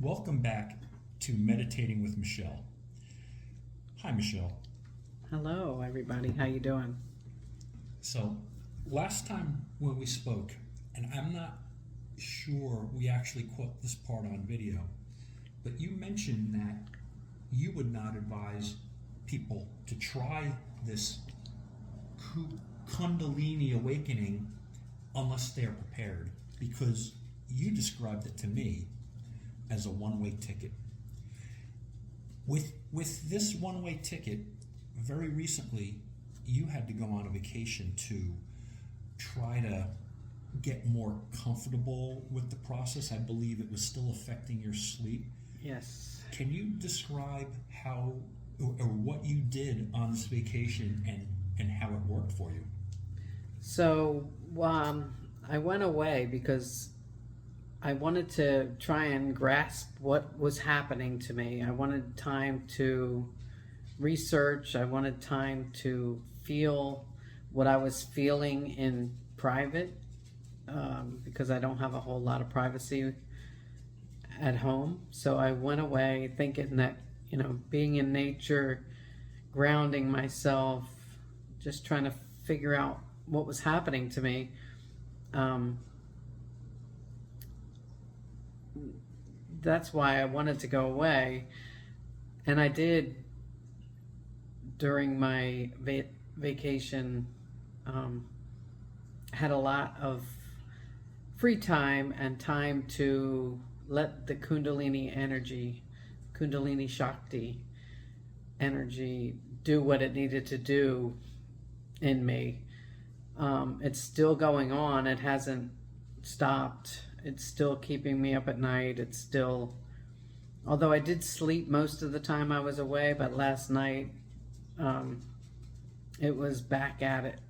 Welcome back to Meditating with Michelle. Hi, Michelle. Hello, everybody. How you doing? So, last time when we spoke, and I'm not sure we actually caught this part on video, but you mentioned that you would not advise people to try this Kundalini Awakening unless they're prepared, because you described it to me as a one-way ticket. With this one-way ticket, very recently, you had to go on a vacation to try to get more comfortable with the process. I believe it was still affecting your sleep. Yes. Can you describe how or what you did on this vacation and how it worked for you? So, I went away because I wanted to try and grasp what was happening to me. I wanted time to research. I wanted time to feel what I was feeling in private, because I don't have a whole lot of privacy at home. So I went away thinking that, being in nature, grounding myself, just trying to figure out what was happening to me. That's why I wanted to go away. And I did during my vacation. Had a lot of free time and time to let the Kundalini energy, Kundalini Shakti energy, do what it needed to do in me. It's still going on. It hasn't stopped. It's still keeping me up at night. It's still, although I did sleep most of the time I was away, but last night it was back at it.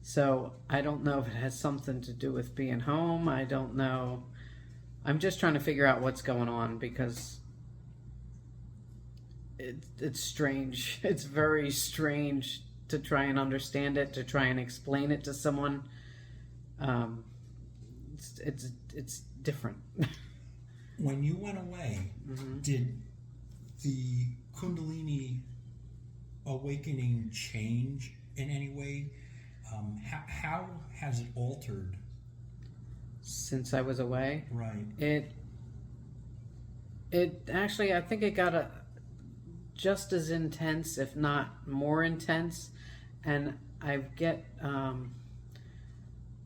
So I don't know if it has something to do with being home. I don't know. I'm just trying to figure out what's going on because it's strange. It's very strange to try and understand it, to try and explain it to someone. It's different. When you went away, did the Kundalini Awakening change in any way? How has it altered? Since I was away? Right. It actually, I think it got just as intense, if not more intense. And I get,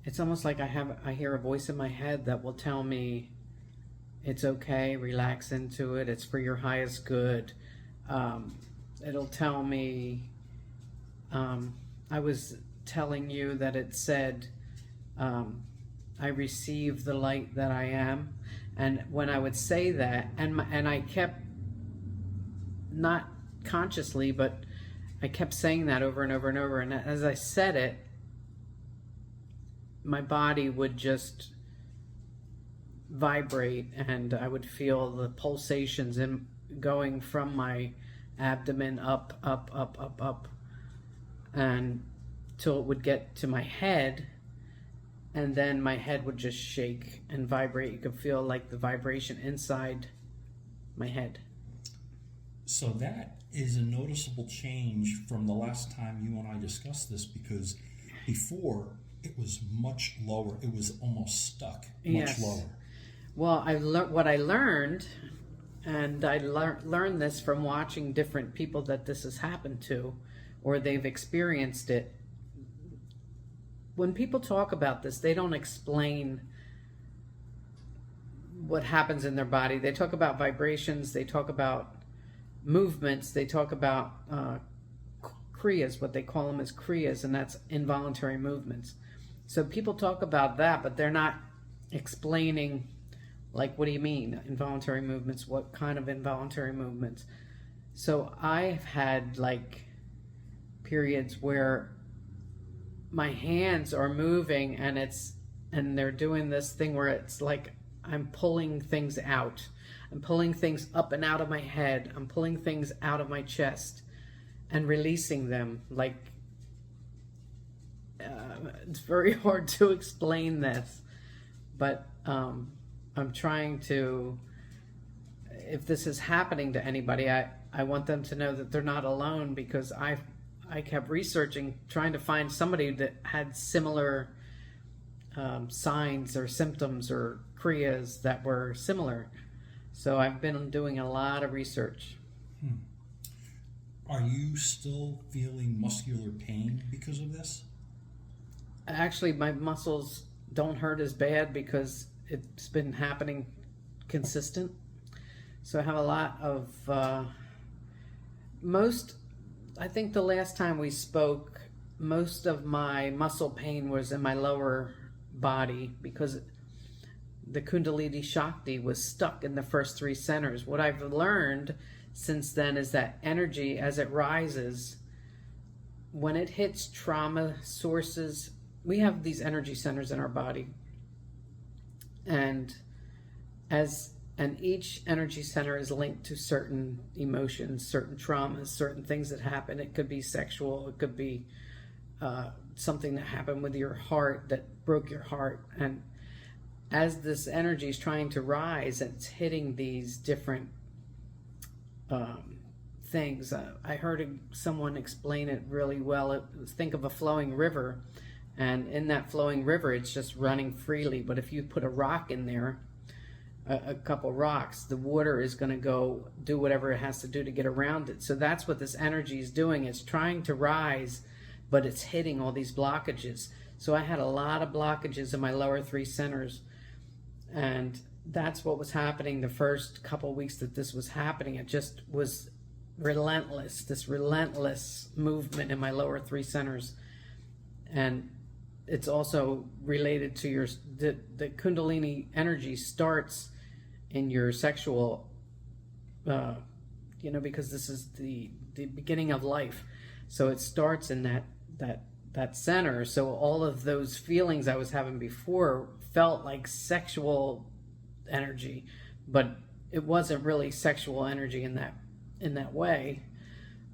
it's almost like I hear a voice in my head that will tell me it's okay, relax into it, it's for your highest good. It'll tell me, I was telling you that it said, I receive the light that I am. And when I would say that, and I kept, not consciously, but I kept saying that over and over and over. And as I said it, my body would just vibrate, and I would feel the pulsations going from my abdomen up, up, up, up, up, and till it would get to my head, and then my head would just shake and vibrate. You could feel like the vibration inside my head. So that is a noticeable change from the last time you and I discussed this, because before it was much lower. It was almost stuck, much lower. Well, what I learned, and I learned this from watching different people that this has happened to, or they've experienced it. When people talk about this, they don't explain what happens in their body. They talk about vibrations, they talk about movements, they talk about kriyas, what they call them as kriyas, and that's involuntary movements. So people talk about that, but they're not explaining, like, what do you mean, involuntary movements? What kind of involuntary movements? So I've had, like, periods where my hands are moving, and they're doing this thing where it's like I'm pulling things out. I'm pulling things up and out of my head. I'm pulling things out of my chest and releasing them. Like, it's very hard to explain this, but I'm trying to if this is happening to anybody, I want them to know that they're not alone, because I kept researching, trying to find somebody that had similar signs or symptoms or kriyas that were similar. So I've been doing a lot of research. Are you still feeling muscular pain because of this? Actually, my muscles don't hurt as bad because it's been happening consistent. So I have a lot of I think the last time we spoke, most of my muscle pain was in my lower body because the Kundalini Shakti was stuck in the first 3 centers. What I've learned since then is that energy, as it rises, when it hits trauma sources, we have these energy centers in our body, and each energy center is linked to certain emotions, certain traumas, certain things that happen. It could be sexual, it could be something that happened with your heart that broke your heart. And as this energy is trying to rise, it's hitting these different things. I heard someone explain it really well. Think of a flowing river, and in that flowing river, it's just running freely. But if you put a rock in there, a couple rocks, the water is going to go do whatever it has to do to get around it. So that's what this energy is doing. It's trying to rise, but it's hitting all these blockages. So I had a lot of blockages in my lower 3 centers, and that's what was happening the first couple of weeks that this was happening. It just was relentless, this relentless movement in my lower 3 centers. And it's also related to the Kundalini energy starts in your sexual, because this is the beginning of life. So it starts in that center. So all of those feelings I was having before felt like sexual energy, but it wasn't really sexual energy in that way.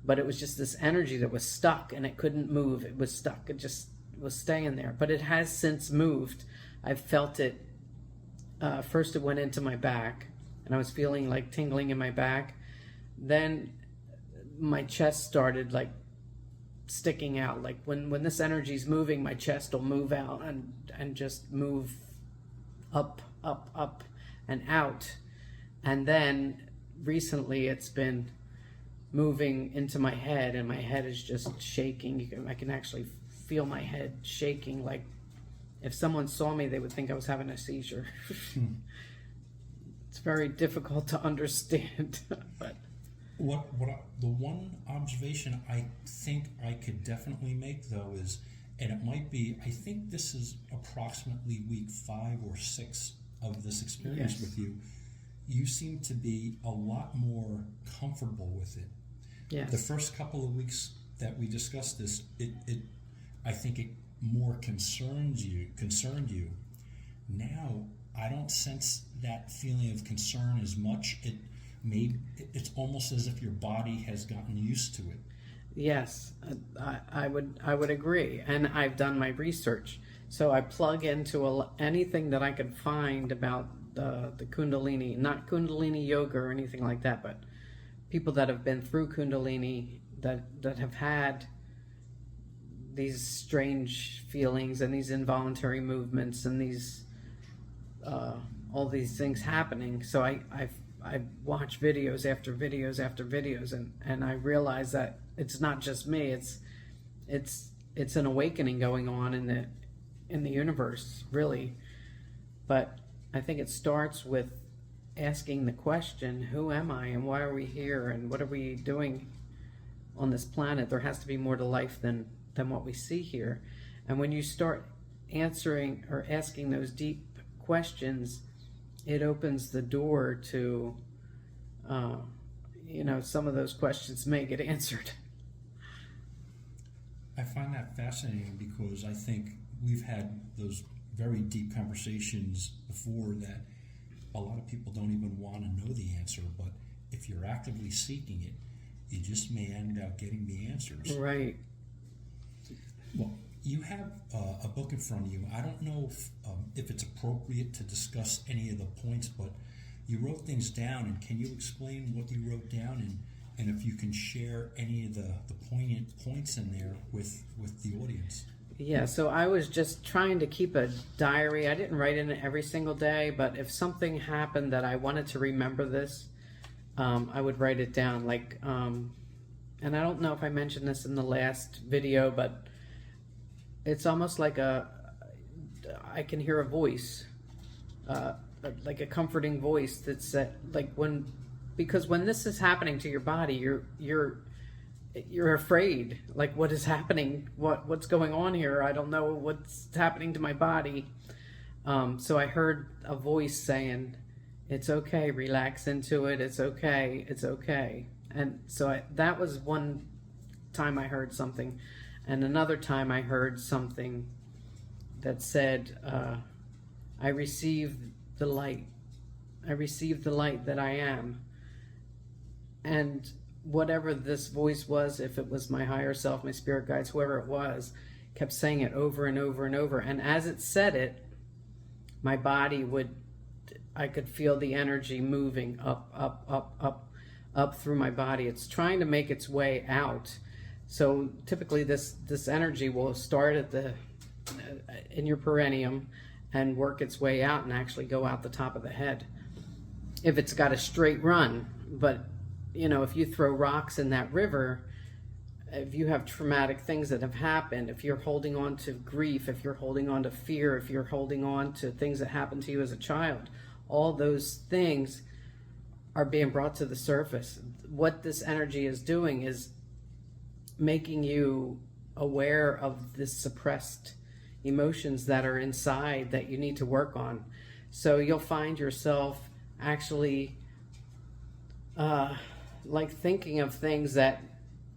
But it was just this energy that was stuck, and it couldn't move. It was stuck. It just was staying there. But it has since moved. I felt it. First it went into my back, and I was feeling like tingling in my back. Then my chest started like sticking out. Like when this energy's moving, my chest will move out and just move up, and out. And then recently it's been moving into my head, and my head is just shaking. I can actually feel my head shaking. Like if someone saw me, they would think I was having a seizure. It's very difficult to understand. But the one observation I think I could definitely make, though, is, and it might be, I think this is approximately week 5 or 6 of this experience. Yes. With you. You seem to be a lot more comfortable with it. yes. The first couple of weeks that we discussed this, I think it more concerned you. Now I don't sense that feeling of concern as much. It's almost as if your body has gotten used to it. Yes, I would agree, and I've done my research. So I plug into anything that I could find about the Kundalini, not Kundalini yoga or anything like that, but people that have been through Kundalini that have had these strange feelings and these involuntary movements and these all these things happening. So I watch videos after videos after videos, and I realize that it's not just me. It's an awakening going on in the universe, really. But I think it starts with asking the question, who am I and why are we here and what are we doing on this planet? There has to be more to life than what we see here. And when you start answering or asking those deep questions, it opens the door to, some of those questions may get answered. I find that fascinating because I think we've had those very deep conversations before that a lot of people don't even want to know the answer, but if you're actively seeking it, you just may end up getting the answers. Right. Well, you have a book in front of you. I don't know if it's appropriate to discuss any of the points, but you wrote things down, and can you explain what you wrote down, and if you can share any of the poignant points in there with the audience? Yeah, so I was just trying to keep a diary. I didn't write in it every single day, but if something happened that I wanted to remember this, I would write it down. Like, and I don't know if I mentioned this in the last video, but it's almost like I can hear a voice, like a comforting voice that said, like, because when this is happening to your body, you're afraid, like, what is happening, what's going on here, I don't know what's happening to my body. So I heard a voice saying, it's okay, relax into it, it's okay, it's okay. And so that was one time I heard something, and another time I heard something that said, I receive the light that I am. And whatever this voice was, if it was my higher self, my spirit guides, whoever it was, kept saying it over and over and over. And as it said it, my body I could feel the energy moving up through my body. It's trying to make its way out. So typically this energy will start in your perineum and work its way out and actually go out the top of the head, if it's got a straight run. But if you throw rocks in that river, if you have traumatic things that have happened, if you're holding on to grief, if you're holding on to fear, if you're holding on to things that happened to you as a child, all those things are being brought to the surface. What this energy is doing is making you aware of the suppressed emotions that are inside that you need to work on. So you'll find yourself actually like thinking of things that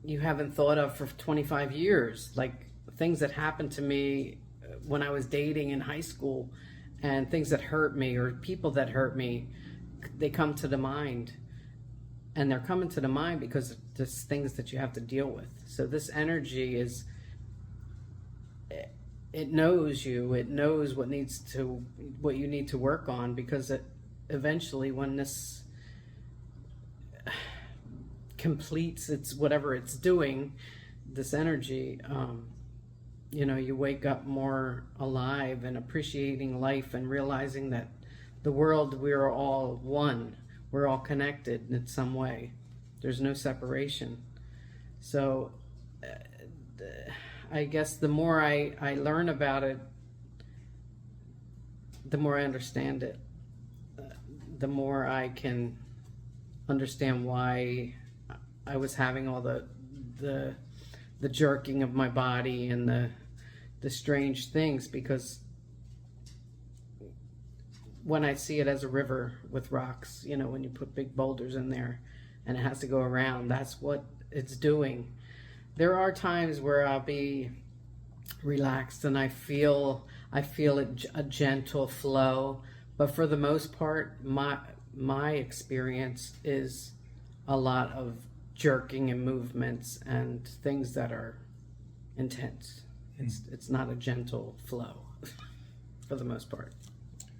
you haven't thought of for 25 years, like things that happened to me when I was dating in high school, and things that hurt me or people that hurt me, they come to the mind. And they're coming to the mind because there's things that you have to deal with. So this energy it knows you, it knows what you need to work on, because it eventually, when this completes whatever it's doing, this energy, you wake up more alive and appreciating life and realizing that the world, we're all one. We're all connected in some way. There's no separation. So I guess the more I learn about it, the more I understand it, the more I can understand why I was having all the jerking of my body and the strange things, because when I see it as a river with rocks, when you put big boulders in there and it has to go around, that's what it's doing. There are times where I'll be relaxed and I feel a gentle flow, but for the most part, my experience is a lot of jerking and movements and things that are intense. It's not a gentle flow for the most part.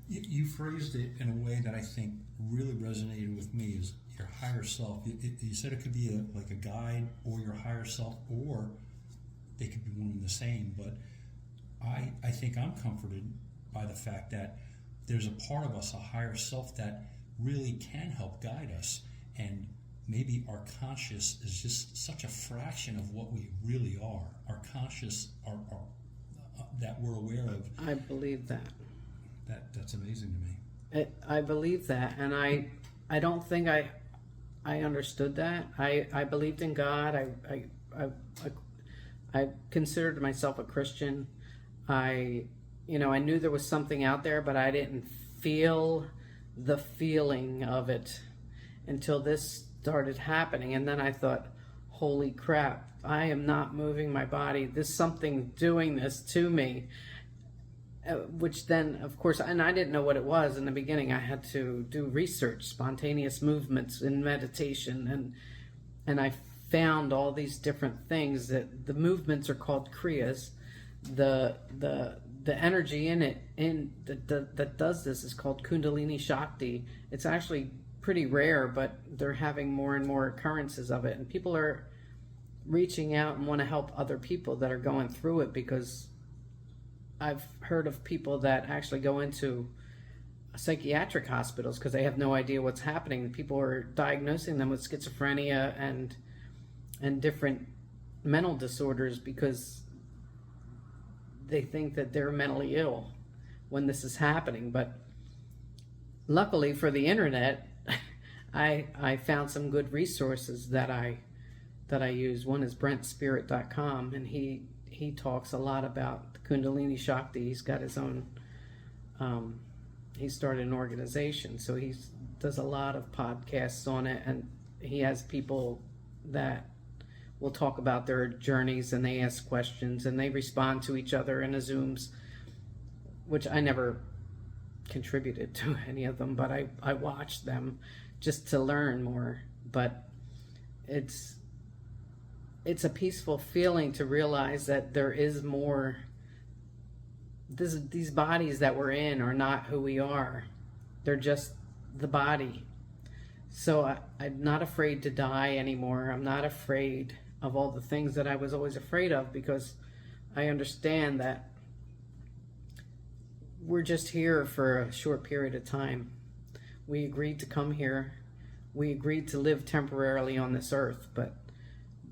You phrased it in a way that I think really resonated with me, is your higher self. You said it could be like a guide or your higher self, or they could be one and the same. But I think I'm comforted by the fact that there's a part of us, a higher self, that really can help guide us. And maybe our conscious is just such a fraction of what we really are. Our conscious are that we're aware of. I believe that. That's amazing to me. I believe that, and I don't think I understood that. I believed in God. I considered myself a Christian. I knew there was something out there, but I didn't feel the feeling of it until this started happening. And then I thought, holy crap, I am not moving my body. There's something doing this to me. Which then, of course, and I didn't know what it was in the beginning. I had to do research, spontaneous movements in meditation, and I found all these different things. That the movements are called kriyas. The the energy in it that does this is called Kundalini Shakti. It's actually pretty rare, but they're having more and more occurrences of it, and people are reaching out and want to help other people that are going through it, because I've heard of people that actually go into psychiatric hospitals because they have no idea what's happening. People are diagnosing them with schizophrenia and different mental disorders because they think that they're mentally ill when this is happening. But luckily for the internet, I found some good resources that I use. One is BrentSpirit.com, and he talks a lot about the Kundalini Shakti. He's got his own he started an organization, so he does a lot of podcasts on it, and he has people that will talk about their journeys, and they ask questions, and they respond to each other in the Zooms, which I never contributed to any of them, but I watched them just to learn more. But it's a peaceful feeling to realize that there is more. These bodies that we're in are not who we are. They're just the body. So I'm not afraid to die anymore. I'm not afraid of all the things that I was always afraid of, because I understand that we're just here for a short period of time. We agreed to come here. We agreed to live temporarily on this earth, but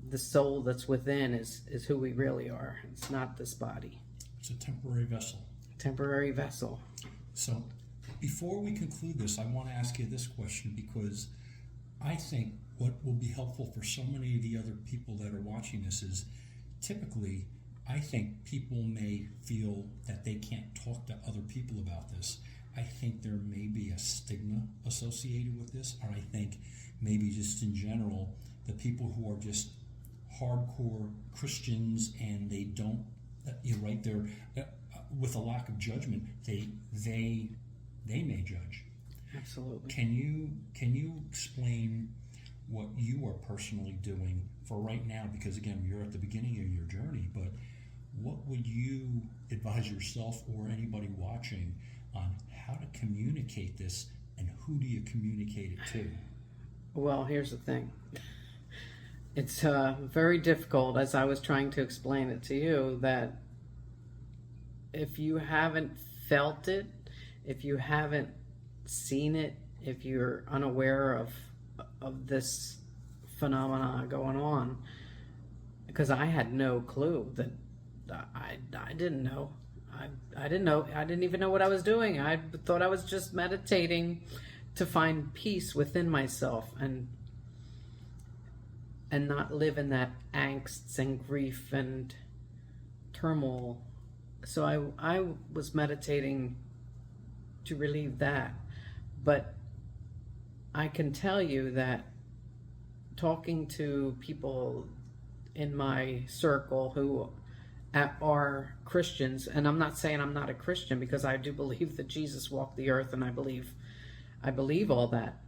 the soul that's within is who we really are. It's not this body. It's a temporary vessel. Temporary vessel. So before we conclude this, I want to ask you this question, because I think what will be helpful for so many of the other people that are watching this is, typically, I think people may feel that they can't talk to other people about this. I think there may be a stigma associated with this, or I think maybe just in general, the people who are just hardcore Christians and they don't, they're with a lack of judgment, they may judge. Absolutely. Can you explain what you are personally doing for right now? Because again, you're at the beginning of your journey, but what would you advise yourself or anybody watching on how to communicate this, and who do you communicate it to? Well, here's the thing. It's very difficult, as I was trying to explain it to you, that if you haven't felt it, if you haven't seen it, if you're unaware of this phenomena going on, because I had no clue, that I didn't know. I didn't know. I didn't even know what I was doing. I thought I was just meditating to find peace within myself and not live in that angst and grief and turmoil. So I was meditating to relieve that. But I can tell you that talking to people in my circle who are Christians, and I'm not saying I'm not a Christian, because I do believe that Jesus walked the earth, and I believe all that.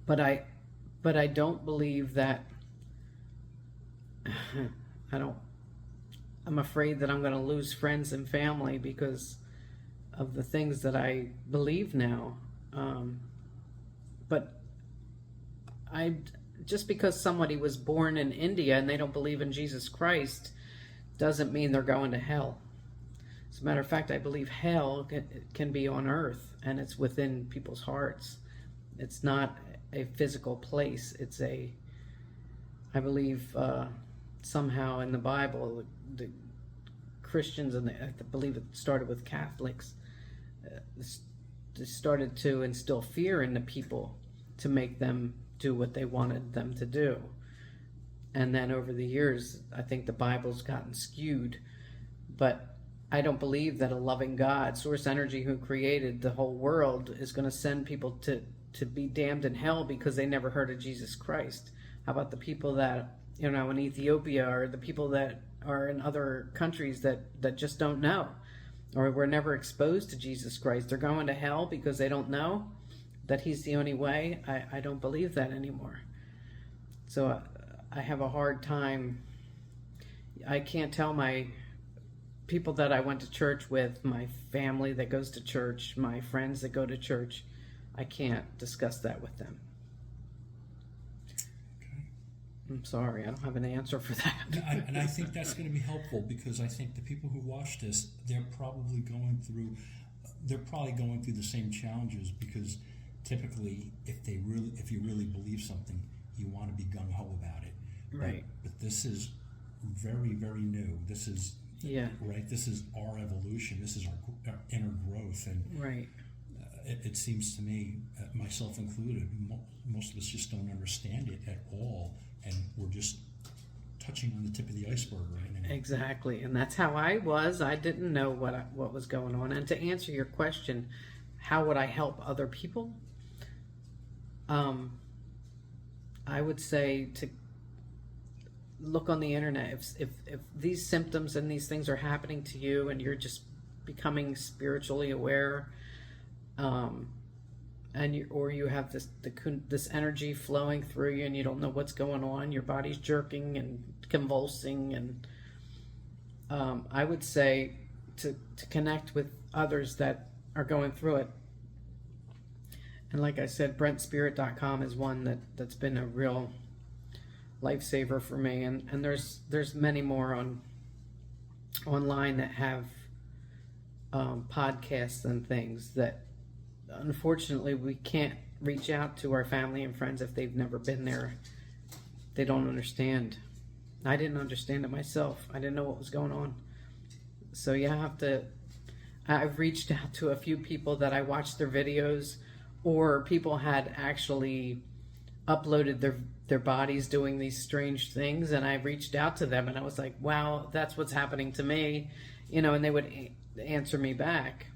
But I don't believe that I'm afraid that I'm going to lose friends and family because of the things that I believe now. But just because somebody was born in India and they don't believe in Jesus Christ doesn't mean they're going to hell. As a matter of fact, I believe hell can be on earth, and it's within people's hearts. It's not a physical place. It's I believe somehow in the Bible, the Christians, and I believe it started with Catholics, started to instill fear in the people to make them do what they wanted them to do. And then over the years, I think the Bible's gotten skewed. But I don't believe that a loving God, source energy, who created the whole world, is going to send people to be damned in hell because they never heard of Jesus Christ. How about the people that, in Ethiopia, or the people that are in other countries that just don't know, or were never exposed to Jesus Christ? They're going to hell because they don't know that he's the only way. I don't believe that anymore. So I have a hard time. I can't tell my people that I went to church with, my family that goes to church, my friends that go to church, I can't discuss that with them. Okay. I'm sorry, I don't have an answer for that. And I think that's going to be helpful, because I think the people who watch this, they're probably going through the same challenges, because typically if you really believe something, you want to be gung-ho about it. Right. But this is very, very new. This is right. This is our evolution. This is our inner growth, and right. It seems to me, myself included, most of us just don't understand it at all, and we're just touching on the tip of the iceberg right now. Exactly, and that's how I was. I didn't know what was going on. And to answer your question, how would I help other people? I would say to look on the internet. If these symptoms and these things are happening to you, and you're just becoming spiritually aware, and you have this energy flowing through you, and you don't know what's going on, your body's jerking and convulsing, and I would say to connect with others that are going through it. And like I said, BrentSpirit.com is one that's been a real lifesaver for me, and there's many more online that have podcasts and things that unfortunately we can't reach out to our family and friends if they've never been there. They don't understand. I didn't understand it myself. I didn't know what was going on. So I've reached out to a few people that I watched their videos, or people had actually uploaded their bodies doing these strange things, and I reached out to them, and I was like, wow, that's what's happening to me, and they would answer me back,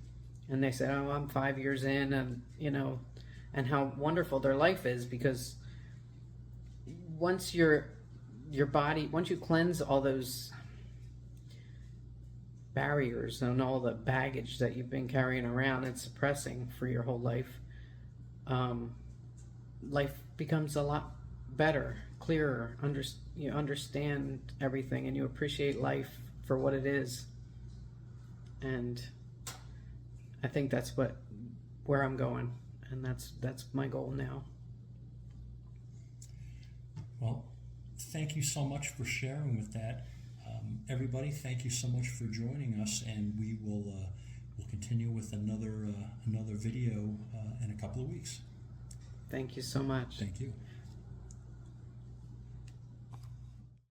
and they said, oh, I'm 5 years in, and and how wonderful their life is, because once your body, once you cleanse all those barriers and all the baggage that you've been carrying around and suppressing for your whole life, life becomes a lot better, clearer. You understand everything, and you appreciate life for what it is. And I think that's where I'm going, and that's my goal now. Well, thank you so much for sharing with that. Everybody, thank you so much for joining us, and we will we'll continue with another video in a couple of weeks. Thank you so much. Thank you.